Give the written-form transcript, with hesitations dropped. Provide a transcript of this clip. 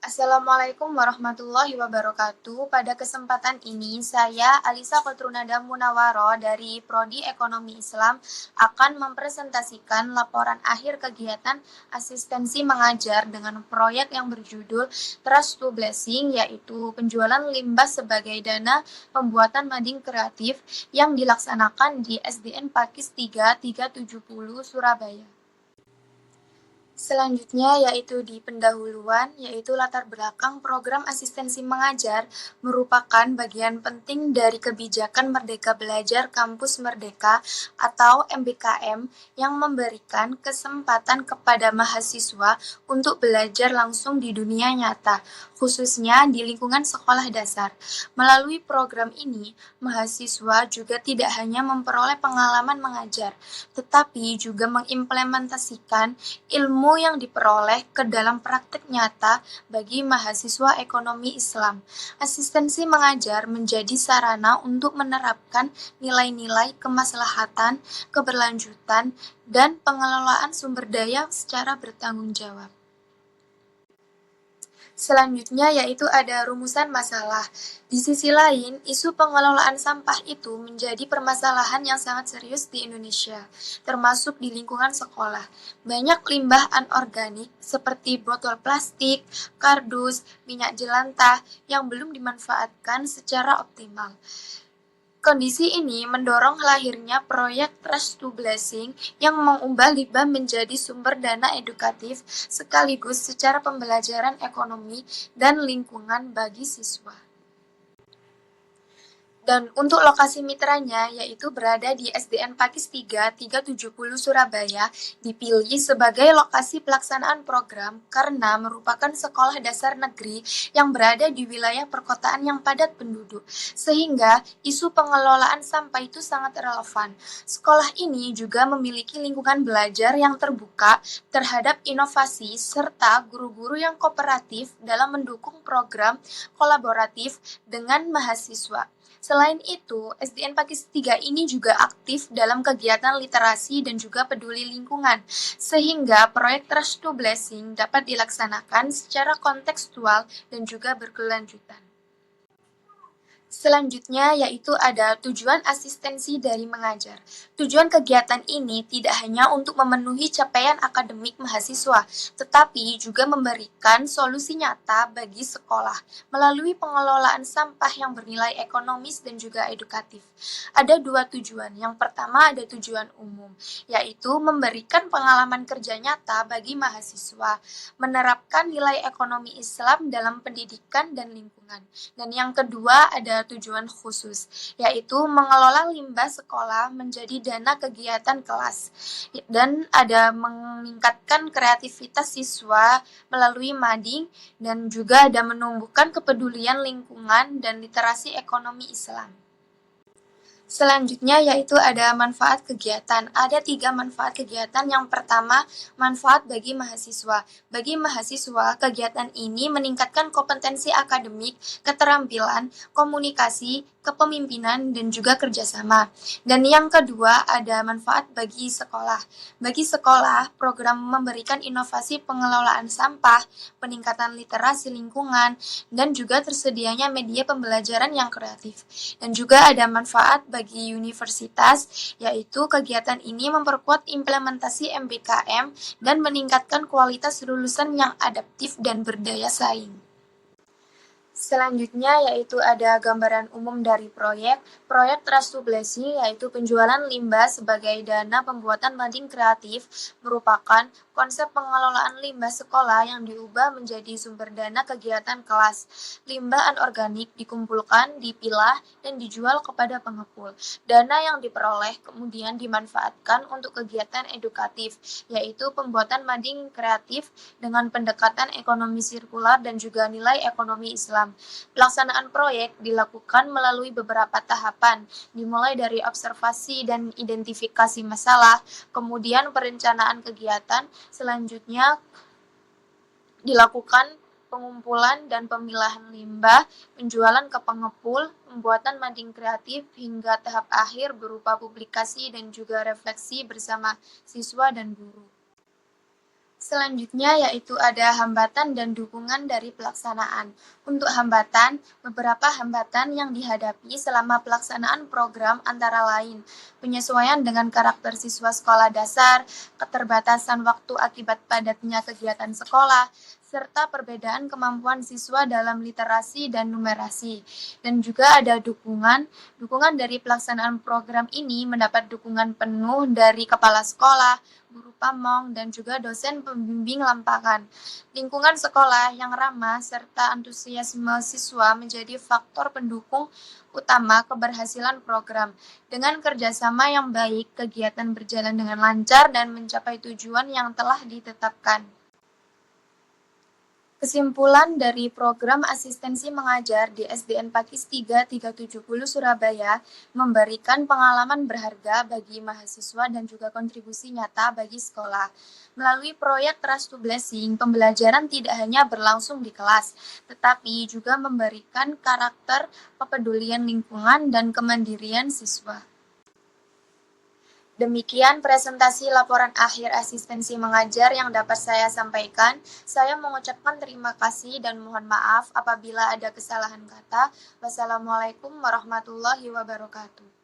Assalamualaikum warahmatullahi wabarakatuh. Pada kesempatan ini, saya Alisa Kotrunada Munawaro dari Prodi Ekonomi Islam akan mempresentasikan laporan akhir kegiatan asistensi mengajar dengan proyek yang berjudul Trust to Blessing, yaitu penjualan limbah sebagai dana pembuatan mading kreatif yang dilaksanakan di SDN Pakis 3 370 Surabaya. Selanjutnya yaitu di pendahuluan, yaitu latar belakang program asistensi mengajar merupakan bagian penting dari kebijakan Merdeka Belajar Kampus Merdeka atau MBKM yang memberikan kesempatan kepada mahasiswa untuk belajar langsung di dunia nyata, khususnya di lingkungan sekolah dasar. Melalui program ini, mahasiswa juga tidak hanya memperoleh pengalaman mengajar, tetapi juga mengimplementasikan ilmu yang diperoleh ke dalam praktik nyata bagi mahasiswa ekonomi Islam. Asistensi mengajar menjadi sarana untuk menerapkan nilai-nilai kemaslahatan, keberlanjutan, dan pengelolaan sumber daya secara bertanggung jawab. Selanjutnya yaitu ada rumusan masalah. Di sisi lain, isu pengelolaan sampah itu menjadi permasalahan yang sangat serius di Indonesia, termasuk di lingkungan sekolah. Banyak limbah anorganik seperti botol plastik, kardus, minyak jelantah yang belum dimanfaatkan secara optimal. Kondisi ini mendorong lahirnya proyek Trust to Blessing yang mengubah limbah menjadi sumber dana edukatif sekaligus secara pembelajaran ekonomi dan lingkungan bagi siswa. Dan untuk lokasi mitranya, yaitu berada di SDN Pakis 3 370 Surabaya, dipilih sebagai lokasi pelaksanaan program karena merupakan sekolah dasar negeri yang berada di wilayah perkotaan yang padat penduduk, sehingga isu pengelolaan sampah itu sangat relevan. Sekolah ini juga memiliki lingkungan belajar yang terbuka terhadap inovasi serta guru-guru yang kooperatif dalam mendukung program kolaboratif dengan mahasiswa. Selain itu, SDN Pakis 3 ini juga aktif dalam kegiatan literasi dan juga peduli lingkungan, sehingga proyek Trust to Blessing dapat dilaksanakan secara kontekstual dan juga berkelanjutan. Selanjutnya yaitu ada tujuan asistensi dari mengajar. Tujuan kegiatan ini tidak hanya untuk memenuhi capaian akademik mahasiswa, tetapi juga memberikan solusi nyata bagi sekolah melalui pengelolaan sampah yang bernilai ekonomis dan juga edukatif. Ada dua tujuan. Yang pertama ada tujuan umum, yaitu memberikan pengalaman kerja nyata bagi mahasiswa, menerapkan nilai ekonomi Islam dalam pendidikan dan lingkungan. Dan yang kedua ada tujuan khusus, yaitu mengelola limbah sekolah menjadi dana kegiatan kelas, dan ada meningkatkan kreativitas siswa melalui mading, dan juga ada menumbuhkan kepedulian lingkungan dan literasi ekonomi Islam. Selanjutnya yaitu ada manfaat kegiatan. Ada 3 manfaat kegiatan. Yang pertama, manfaat bagi mahasiswa. Bagi mahasiswa, kegiatan ini meningkatkan kompetensi akademik, keterampilan, komunikasi, kepemimpinan, dan juga kerjasama. Dan yang kedua, ada manfaat bagi sekolah. Bagi sekolah, program memberikan inovasi pengelolaan sampah, peningkatan literasi lingkungan, dan juga tersedianya media pembelajaran yang kreatif. Dan juga ada manfaat bagi universitas, yaitu kegiatan ini memperkuat implementasi MBKM dan meningkatkan kualitas lulusan yang adaptif dan berdaya saing. Selanjutnya yaitu ada gambaran umum dari proyek. Proyek Trust to Blessing yaitu penjualan limbah sebagai dana pembuatan mading kreatif merupakan konsep pengelolaan limbah sekolah yang diubah menjadi sumber dana kegiatan kelas. Limbah anorganik dikumpulkan, dipilah, dan dijual kepada pengepul. Dana yang diperoleh kemudian dimanfaatkan untuk kegiatan edukatif, yaitu pembuatan mading kreatif dengan pendekatan ekonomi sirkular dan juga nilai ekonomi Islam. Pelaksanaan proyek dilakukan melalui beberapa tahapan, dimulai dari observasi dan identifikasi masalah, kemudian perencanaan kegiatan, selanjutnya dilakukan pengumpulan dan pemilahan limbah, penjualan ke pengepul, pembuatan mading kreatif, hingga tahap akhir berupa publikasi dan juga refleksi bersama siswa dan guru. Selanjutnya yaitu ada hambatan dan dukungan dari pelaksanaan. Untuk hambatan, beberapa hambatan yang dihadapi selama pelaksanaan program antara lain penyesuaian dengan karakter siswa sekolah dasar, keterbatasan waktu akibat padatnya kegiatan sekolah, serta perbedaan kemampuan siswa dalam literasi dan numerasi. Dan juga ada dukungan dari pelaksanaan program ini mendapat dukungan penuh dari kepala sekolah, guru pamong, dan juga dosen pembimbing lapangan. Lingkungan sekolah yang ramah serta antusiasme siswa menjadi faktor pendukung utama keberhasilan program. Dengan kerjasama yang baik, kegiatan berjalan dengan lancar dan mencapai tujuan yang telah ditetapkan. Kesimpulan dari program asistensi mengajar di SDN Pakis 370 Surabaya memberikan pengalaman berharga bagi mahasiswa dan juga kontribusi nyata bagi sekolah. Melalui proyek Trust to Blessing, pembelajaran tidak hanya berlangsung di kelas, tetapi juga memberikan karakter kepedulian lingkungan dan kemandirian siswa. Demikian presentasi laporan akhir asistensi mengajar yang dapat saya sampaikan. Saya mengucapkan terima kasih dan mohon maaf apabila ada kesalahan kata. Wassalamualaikum warahmatullahi wabarakatuh.